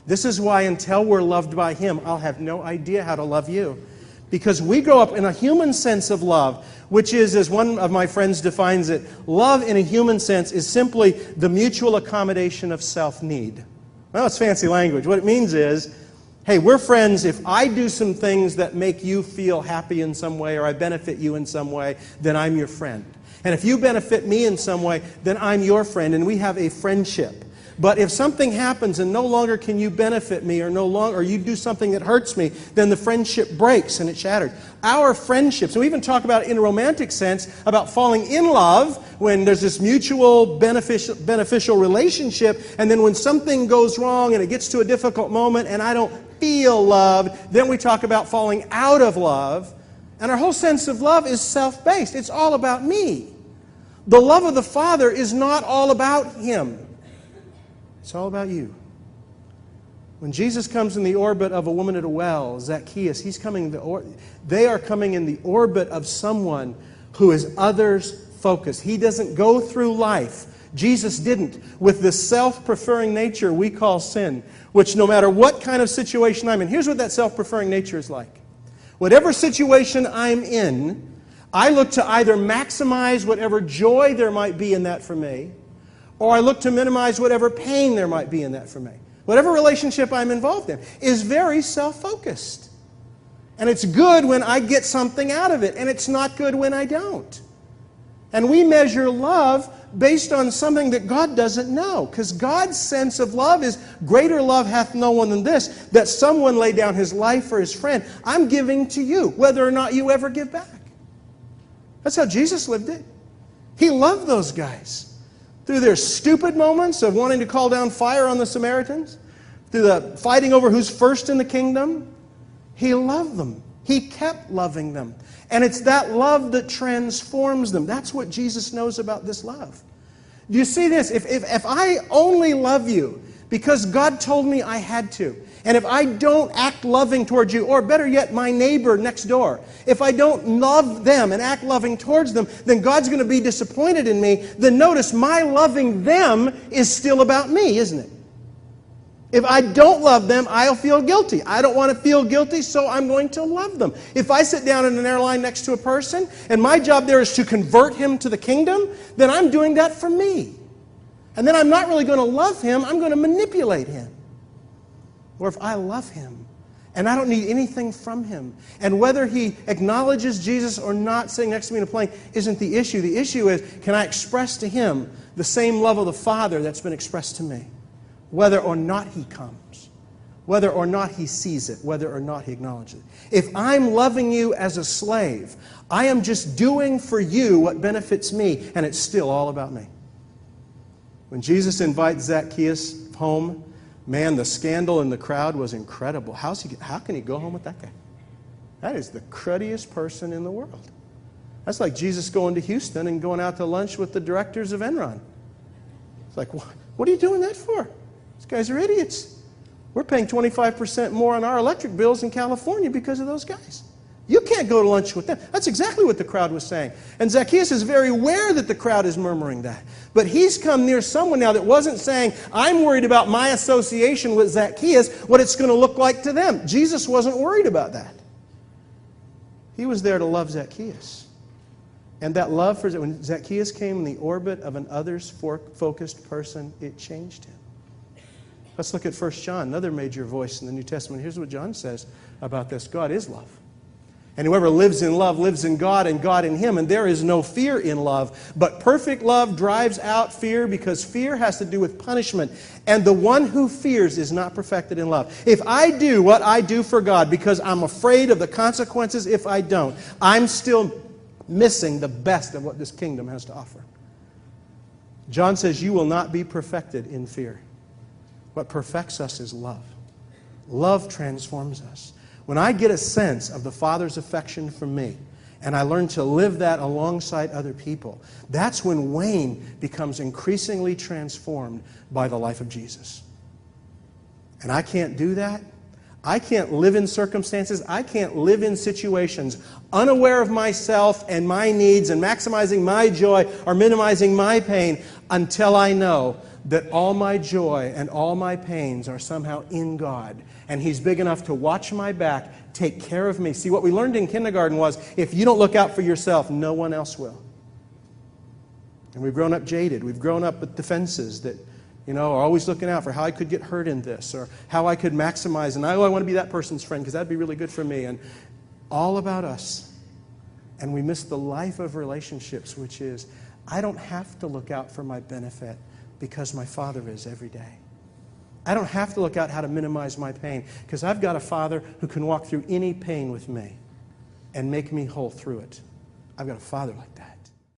This is why until we're loved by Him, I'll have no idea how to love you. Because we grow up in a human sense of love, which is, as one of my friends defines it, love in a human sense is simply the mutual accommodation of self-need. Well, it's fancy language. What it means is, hey, we're friends if I do some things that make you feel happy in some way or I benefit you in some way, then I'm your friend. And if you benefit me in some way, then I'm your friend and we have a friendship. But if something happens and no longer can you benefit me or you do something that hurts me, then the friendship breaks and it's shattered. Our friendships, and we even talk about it in a romantic sense, about falling in love when there's this mutual beneficial relationship, and then when something goes wrong and it gets to a difficult moment and I don't feel loved, then we talk about falling out of love. And our whole sense of love is self-based. It's all about me. The love of the Father is not all about Him. It's all about you. When Jesus comes in the orbit of a woman at a well, Zacchaeus, they are coming in the orbit of someone who is others-focused. He doesn't go through life. Jesus didn't, with the self-preferring nature we call sin, which no matter what kind of situation I'm in, here's what that self-preferring nature is like. Whatever situation I'm in, I look to either maximize whatever joy there might be in that for me, or I look to minimize whatever pain there might be in that for me. Whatever relationship I'm involved in is very self-focused. And it's good when I get something out of it, and it's not good when I don't. And we measure love based on something that God doesn't know, because God's sense of love is, greater love hath no one than this, that someone lay down his life for his friend. I'm giving to you, whether or not you ever give back. That's how Jesus lived it. He loved those guys. Through their stupid moments of wanting to call down fire on the Samaritans, through the fighting over who's first in the kingdom, He loved them. He kept loving them. And it's that love that transforms them. That's what Jesus knows about this love. Do you see this? If I only love you because God told me I had to, and if I don't act loving towards you, or better yet, my neighbor next door, if I don't love them and act loving towards them, then God's going to be disappointed in me. Then notice, my loving them is still about me, isn't it? If I don't love them, I'll feel guilty. I don't want to feel guilty, so I'm going to love them. If I sit down in an airline next to a person, and my job there is to convert him to the kingdom, then I'm doing that for me. And then I'm not really going to love him, I'm going to manipulate him. Or if I love him, and I don't need anything from him, and whether he acknowledges Jesus or not sitting next to me in a plane isn't the issue. The issue is, can I express to him the same love of the Father that's been expressed to me? Whether or not he comes, whether or not he sees it, whether or not he acknowledges it. If I'm loving you as a slave, I am just doing for you what benefits me, and it's still all about me. When Jesus invites Zacchaeus home, man, the scandal in the crowd was incredible. How can he go home with that guy? That is the cruddiest person in the world. That's like Jesus going to Houston and going out to lunch with the directors of Enron. It's like, what are you doing that for? These guys are idiots. We're paying 25% more on our electric bills in California because of those guys. You can't go to lunch with them. That's exactly what the crowd was saying. And Zacchaeus is very aware that the crowd is murmuring that. But he's come near someone now that wasn't saying, I'm worried about my association with Zacchaeus, what it's going to look like to them. Jesus wasn't worried about that. He was there to love Zacchaeus. And that love for when Zacchaeus came in the orbit of an others-focused person, it changed him. Let's look at 1 John, another major voice in the New Testament. Here's what John says about this. God is love. And whoever lives in love lives in God and God in him. And there is no fear in love. But perfect love drives out fear, because fear has to do with punishment. And the one who fears is not perfected in love. If I do what I do for God because I'm afraid of the consequences if I don't, I'm still missing the best of what this kingdom has to offer. John says you will not be perfected in fear. What perfects us is love. Love transforms us. When I get a sense of the Father's affection for me, and I learn to live that alongside other people, that's when Wayne becomes increasingly transformed by the life of Jesus. And I can't do that. I can't live in circumstances, I can't live in situations unaware of myself and my needs and maximizing my joy or minimizing my pain until I know that all my joy and all my pains are somehow in God. And He's big enough to watch my back, take care of me. See, what we learned in kindergarten was, if you don't look out for yourself, no one else will. And we've grown up jaded. We've grown up with defenses that, are always looking out for how I could get hurt in this, or how I could maximize, and I want to be that person's friend because that'd be really good for me. And all about us. And we miss the life of relationships, which is, I don't have to look out for my benefit because my Father is every day. I don't have to look out how to minimize my pain because I've got a Father who can walk through any pain with me and make me whole through it. I've got a Father like that.